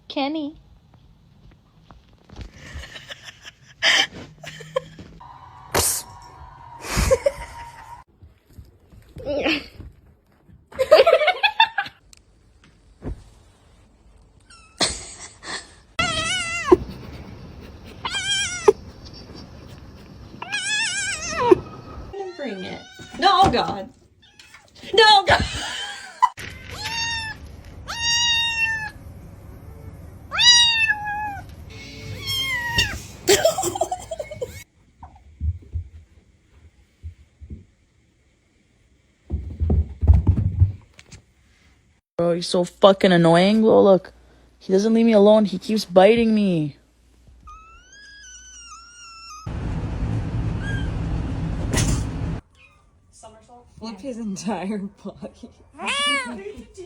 Kenny. Bring it. No, God. No, God. Bro, he's so fucking annoying. Bro, look. He doesn't leave me alone. He keeps biting me. Flip his entire body. What did you do?